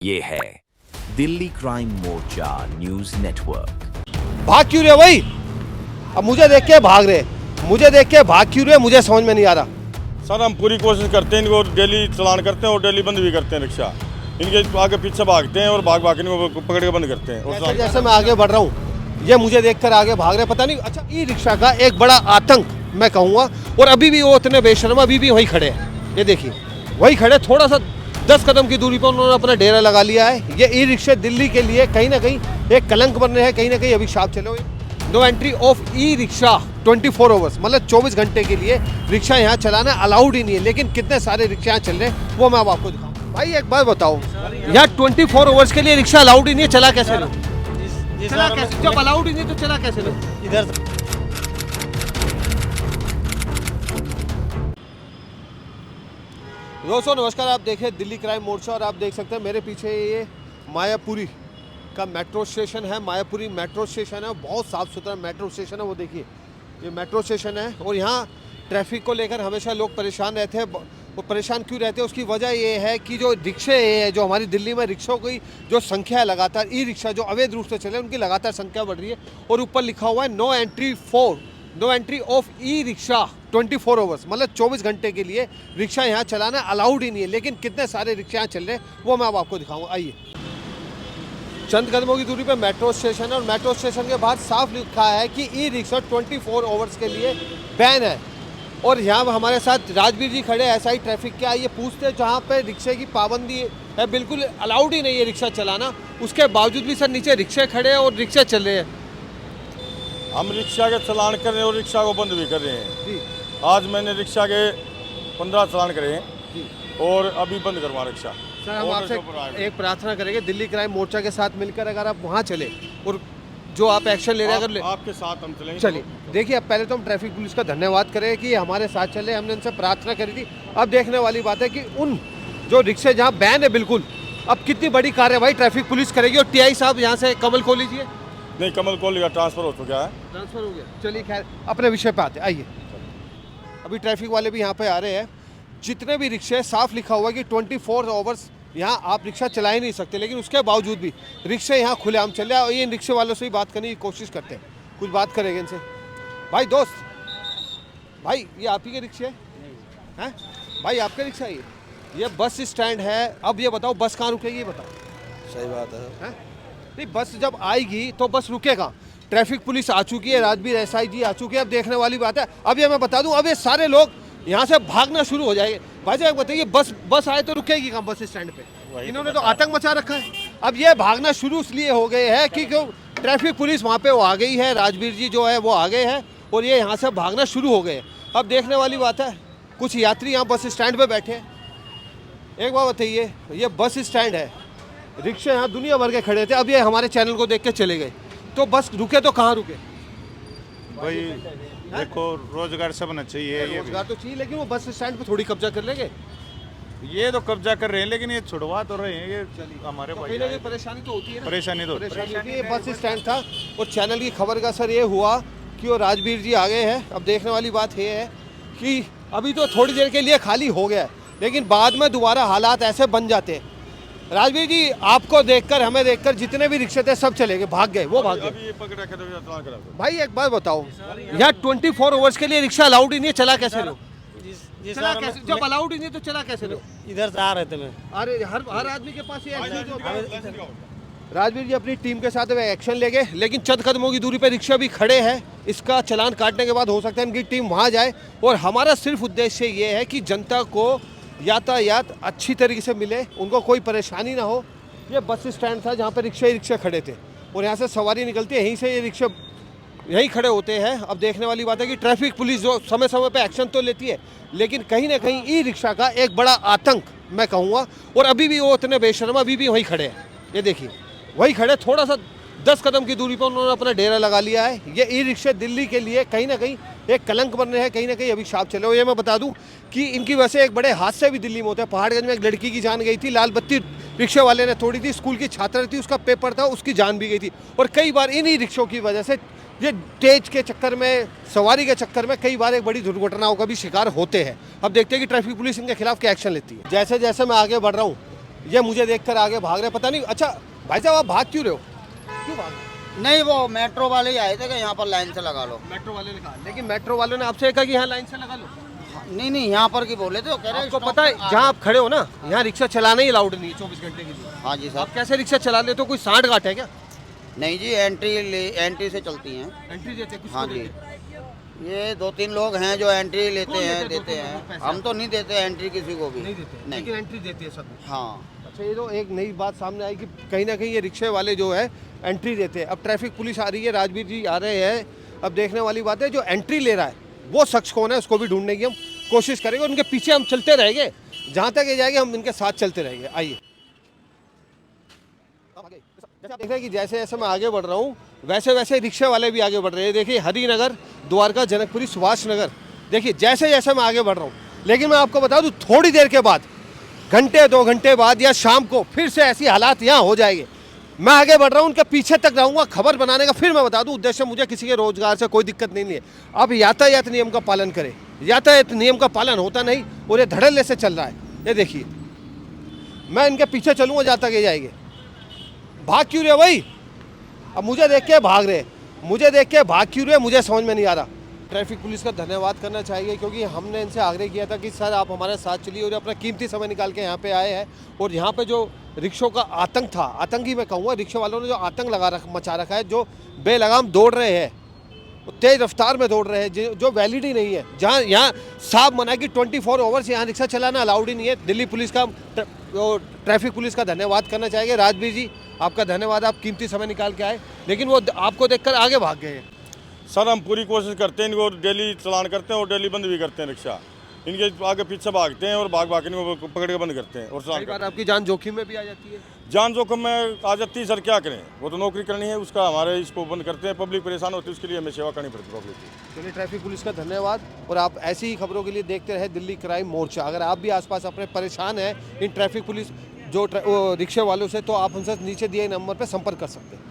ये है दिल्ली क्राइम मोर्चा news network. भाग क्यों रहे भाई? अब मुझे देख के भाग रहे, मुझे देख के भाग क्यों रहे? मुझे समझ में नहीं आ रहा। सर हम पूरी कोशिश करते हैं, इनको डेली चलान करते हैं और डेली बंद भी करते हैं रिक्शा। इनके आगे पीछे भागते हैं और भाग भाग के इनको पकड़ के बंद करते हैं। जैसे जैसे मैं आगे बढ़ रहा हूँ ये मुझे देखकर आगे भाग रहे, पता नहीं। अच्छा, ई रिक्शा का एक बड़ा आतंक मैं कहूँगा, और अभी भी वो इतने बेशर्म अभी भी वहीं खड़े हैं। ये देखिए वहीं खड़े, थोड़ा सा 10 कदम की दूरी पर उन्होंने अपना डेरा लगा लिया है। ये ई रिक्शे दिल्ली के लिए कहीं ना कहीं एक कलंक बन रहे हैं, कहीं ना कहीं अभिशाप चले हुए। No entry of e rickshaw 24 hours, मतलब 24 घंटे के लिए रिक्शा यहाँ चलाना अलाउड ही नहीं है। लेकिन कितने सारे रिक्शा यहाँ चल रहे हैं वो मैं अब आपको दिखाऊँ। भाई एक बात बताओ, यहाँ 24 आवर्स के लिए रिक्शा अलाउड ही नहीं है, चला कैसे लो? चला कैसे? जब अलाउड ही नहीं तो चला कैसे लो? इधर दोस्तों नमस्कार, आप देखें दिल्ली क्राइम मोर्चा और आप देख सकते हैं मेरे पीछे ये मायापुरी का मेट्रो स्टेशन है। मायापुरी मेट्रो स्टेशन है, बहुत साफ़ सुथरा मेट्रो स्टेशन है। वो देखिए ये मेट्रो स्टेशन है और यहाँ ट्रैफिक को लेकर हमेशा लोग परेशान रहते हैं। वो परेशान क्यों रहते हैं उसकी वजह ये है कि जो रिक्शे है, जो हमारी दिल्ली में रिक्शों की जो संख्या है लगातार, ई रिक्शा जो अवैध रूप से चले उनकी लगातार संख्या बढ़ रही है। और ऊपर लिखा हुआ है no entry of e rickshaw 24 hours, मतलब 24 घंटे के लिए रिक्शा यहाँ चलाना अलाउड ही नहीं है। लेकिन कितने सारे रिक्शा यहाँ चल रहे हैं वो मैं अब आपको दिखाऊंगा। आइए, चंद कदमों की दूरी पर मेट्रो स्टेशन है और मेट्रो स्टेशन के बाहर साफ लिखा है कि ई रिक्शा 24 आवर्स के लिए बैन है। और यहाँ हमारे साथ राजवीर जी खड़े, ऐसा ही ट्रैफिक क्या ये पूछते हैं। जहाँ पे रिक्शे की पाबंदी है, बिल्कुल अलाउड ही नहीं है रिक्शा चलाना, उसके बावजूद भी सर नीचे रिक्शे खड़े हैं और रिक्शे चल रहे हैं। हम रिक्शा के चलान कर रहे हैं और रिक्शा को बंद भी कर रहे हैं जी। आज मैंने रिक्शा के 15 चलान करे हैं और अभी बंद करवा रिक्शा। सर हम आपसे एक प्रार्थना करेंगे, दिल्ली क्राइम मोर्चा के साथ मिलकर अगर आप वहाँ चले और जो आप एक्शन ले रहे हैं अगर आपके साथ हम चलेंगे। चलिए देखिए, अब पहले तो हम ट्रैफिक पुलिस का धन्यवाद करें कि हमारे साथ चले, हमने उनसे प्रार्थना करी थी। अब देखने वाली बात है कि उन जो रिक्शे जहाँ बैन है बिल्कुल, अब कितनी बड़ी कार्रवाई ट्रैफिक पुलिस करेगी। और टीआई साहब यहाँ से कमल खोल लीजिए। नहीं, कमल कॉल का ट्रांसफर हो चुका है। ट्रांसफर हो गया, चलिए खैर अपने विषय पे आते। आइए, अभी ट्रैफिक वाले भी यहाँ पे आ रहे हैं। जितने भी रिक्शे साफ लिखा हुआ है कि 24 आवर्स यहाँ आप रिक्शा चला ही नहीं सकते, लेकिन उसके बावजूद भी रिक्शे यहाँ खुलेआम चल रहे हैं। और ये इन रिक्शे वालों से ही बात करने की कोशिश करते हैं, कुछ बात करेंगे इनसे। भाई दोस्त, भाई ये आप ही के रिक्शे हैं? भाई आपके रिक्शा ये बस स्टैंड है। अब ये बताओ बस कहाँ रुकेगी, ये बताओ। सही बात है। नहीं, बस जब आएगी तो बस रुकेगा। ट्रैफिक पुलिस आ चुकी है, राजवीर एसआई जी आ चुके हैं। अब देखने वाली बात है, अब ये मैं बता दूं, अब ये सारे लोग यहाँ से भागना शुरू हो जाएंगे। भाई साहब बताइए, बस आए तो रुकेगी कहाँ बस स्टैंड पे? इन्होंने तो आतंक मचा रखा है। अब ये भागना शुरू इसलिए हो गए हैं कि क्यों ट्रैफिक पुलिस वहाँ पे वो आ गई है, राजवीर जी जो है वो आ गए हैं और ये यहाँ से भागना शुरू हो गए। अब देखने वाली बात है, कुछ यात्री यहाँ बस स्टैंड पर बैठे हैं। एक बात बताइए, ये बस स्टैंड है, रिक्शे यहाँ दुनिया भर के खड़े थे। अब ये हमारे चैनल को देख के चले गए, तो बस रुके तो कहाँ रुके? भाई देखो, रोजगार सब होना चाहिए। ये रोजगार तो चाहिए, लेकिन वो बस स्टैंड पे थोड़ी कब्जा कर लेंगे। ये तो कब्जा कर रहे हैं, लेकिन ये छुड़वा तो रहे हैं। ये हमारे तो भाई कहीं ना कहीं परेशानी तो होती है ना। परेशानी तो परेशानी होती है। ये बस स्टैंड था और चैनल की खबर का सर ये हुआ कि वो राजवीर जी आ गए हैं। अब देखने वाली बात ये है कि अभी तो थोड़ी देर के लिए खाली हो गया है, लेकिन बाद में दोबारा हालात ऐसे बन जाते हैं। राजवीर जी आपको देखकर, हमें देखकर जितने भी रिक्शे थे सब चले गए, भाग गए, वो भाग गए। अभी ये पकड़ रखे तो चलान करा दो। भाई एक बात बताओ, यहाँ 24 आवर्स के लिए रिक्शा अलाउड ही नहीं है, चला कैसे लो? चला कैसे? जब अलाउड ही नहीं तो चला कैसे लो? इधर से आ रहे थे मैं। अरे हर आदमी के पास ये एक्शन होता है। राजवीर जी अपनी टीम के साथ एक्शन ले गए, लेकिन चंद कदमों की दूरी पर रिक्शा भी खड़े हैं। इसका चालान काटने के बाद हो सकता है इनकी टीम वहाँ जाए। और हमारा सिर्फ उद्देश्य ये है कि जनता को यातायात अच्छी तरीके से मिले, उनको कोई परेशानी ना हो। ये बस स्टैंड था जहाँ पर रिक्शे खड़े थे और यहाँ से सवारी निकलती है, यहीं से ये रिक्शे यहीं खड़े होते हैं। अब देखने वाली बात है कि ट्रैफिक पुलिस जो समय समय पे एक्शन तो लेती है, लेकिन कहीं ना कहीं ई रिक्शा का एक बड़ा आतंक मैं कहूँगा, और अभी भी वो इतने बेशर्म अभी भी वहीं खड़े हैं। ये देखिए वहीं खड़े, थोड़ा सा 10 कदम की दूरी पर उन्होंने अपना डेरा लगा लिया है। ये ई रिक्शे दिल्ली के लिए कहीं ना कहीं एक कलंक बन रहे हैं, कहीं ना कहीं अभिशाप चले हुए। ये मैं बता दूं कि इनकी वजह से एक बड़े हादसे भी दिल्ली में होते हैं। पहाड़गंज में एक लड़की की जान गई थी, लाल बत्ती रिक्शे वाले ने तोड़ी थी। स्कूल की छात्रा थी, उसका पेपर था, उसकी जान भी गई थी। और कई बार इन्हीं रिक्शों की वजह से, ये तेज के चक्कर में, सवारी के चक्कर में कई बार एक बड़ी दुर्घटनाओं का भी शिकार होते हैं। अब देखते हैं कि ट्रैफिक पुलिस इनके खिलाफ क्या एक्शन लेती है। जैसे जैसे मैं आगे बढ़ रहा हूँ ये मुझे देखकर आगे भाग रहे, पता नहीं। अच्छा भाई साहब, आप भाग क्यों रहे हो? क्यों भाग रहे हो? नहीं, वो मेट्रो वाले ही आए थे कि यहाँ पर लाइन से लगा लो। मेट्रो वाले ने कहा, लेकिन मेट्रो वालों ने आपसे कहा कि यहाँ लाइन से लगा लो। नहीं नहीं, यहाँ पर की बोले थे, वो कह रहे आपको स्टॉप पता है पर जहाँ आप खड़े हो ना, यहाँ रिक्शा चलाना ही अलाउड नहीं है 24 घंटे के लिए। हाँ जी आप साहब। कैसे रिक्शा चला लेते हो? कोई सांठ गांठ है क्या? नहीं जी, एंट्री से चलती हैं। एंट्री देते हैं? किसको हाँ जी, देते हैं? ये 2-3 लोग हैं जो एंट्री लेते कौन हैं, देते देते हैं? हैं। पैसे? हम तो नहीं देते एंट्री किसी को भी। नहीं देते, नहीं। लेकिन एंट्री देती है सब। हाँ। अच्छा, ये तो एक नई बात सामने आई कि कहीं ना कहीं ये रिक्शे वाले जो है एंट्री देते हैं। अब ट्रैफिक पुलिस आ रही है, राजवीर जी आ रहे हैं। अब देखने वाली बात है, जो एंट्री ले रहा है वो शख्स कौन है, उसको भी ढूंढने की हम कोशिश करेंगे। उनके पीछे हम चलते रहेंगे, जहाँ तक ये जाएंगे हम इनके साथ चलते रहेंगे। आइए, जैसे आप देख रहे हैं कि जैसे जैसे मैं आगे बढ़ रहा हूँ वैसे वैसे रिक्शे वाले भी आगे बढ़ रहे हैं। देखिए, हरिनगर, द्वारका, जनकपुरी, सुभाष नगर, देखिए जैसे जैसे मैं आगे बढ़ रहा हूँ। लेकिन मैं आपको बता दूँ, थोड़ी देर के बाद, घंटे 2 घंटे बाद या शाम को फिर से ऐसी हालात यहाँ हो जाएंगे। मैं आगे बढ़ रहा हूँ, उनके पीछे तक रहूँगा खबर बनाने का। फिर मैं बता दूँ, उद्देश्य मुझे किसी के रोजगार से कोई दिक्कत नहीं है। अब यातायात नियम का पालन करें। यातायात नियम का पालन होता नहीं और ये धड़ल्ले से चल रहा है। ये देखिए, मैं इनके पीछे चलूँगा जहाँ तक ये जाएंगे। भाग क्यों रहे भाई? अब मुझे देख के भाग रहे, मुझे देख के भाग क्यों रहे, मुझे समझ में नहीं आ रहा। ट्रैफिक पुलिस का धन्यवाद करना चाहिए, क्योंकि हमने इनसे आग्रह किया था कि सर आप हमारे साथ चलिए, और अपना कीमती समय निकाल के यहाँ पे आए हैं। और यहाँ पे जो रिक्शों का आतंक था, आतंकी मैं कहूँगा, रिक्शा वालों ने जो आतंक मचा रखा है, जो बेलगाम दौड़ रहे हैं, तेज रफ्तार में दौड़ रहे हैं, जो वैलिड ही नहीं है। जहाँ यहाँ साफ मना कि 24 आवर्स यहाँ रिक्शा चलाना अलाउड ही नहीं है। दिल्ली पुलिस का, ट्रैफिक पुलिस का धन्यवाद करना चाहिए। राजवीर जी, आपका धन्यवाद, आप कीमती समय निकाल के आए, लेकिन वो आपको देखकर आगे भाग गए हैं। सर हम पूरी कोशिश करते हैं, इनको डेली चलान करते हैं और डेली बंद भी करते हैं रिक्शा। इनके आगे पीछे भागते हैं और भाग के इनको पकड़ के बंद करते हैं और चलान कई बार करते हैं। आपकी जान जोखिम में भी आ जाती है। जान जोखिम में आ जाती है सर, क्या करें, वो तो नौकरी करनी है, उसका हमारे इसको बंद करते हैं। पब्लिक परेशान होती है, उसके लिए हमें सेवा करनी पड़ती है पब्लिक की। चलिए, ट्रैफिक पुलिस का धन्यवाद। और आप ऐसी ही खबरों के लिए देखते रहे दिल्ली क्राइम मोर्चा। अगर आप भी आसपास अपने परेशान हैं इन ट्रैफिक पुलिस जो रिक्शे वालों से, तो आप हमसे नीचे दिए नंबर पर संपर्क कर सकते हैं।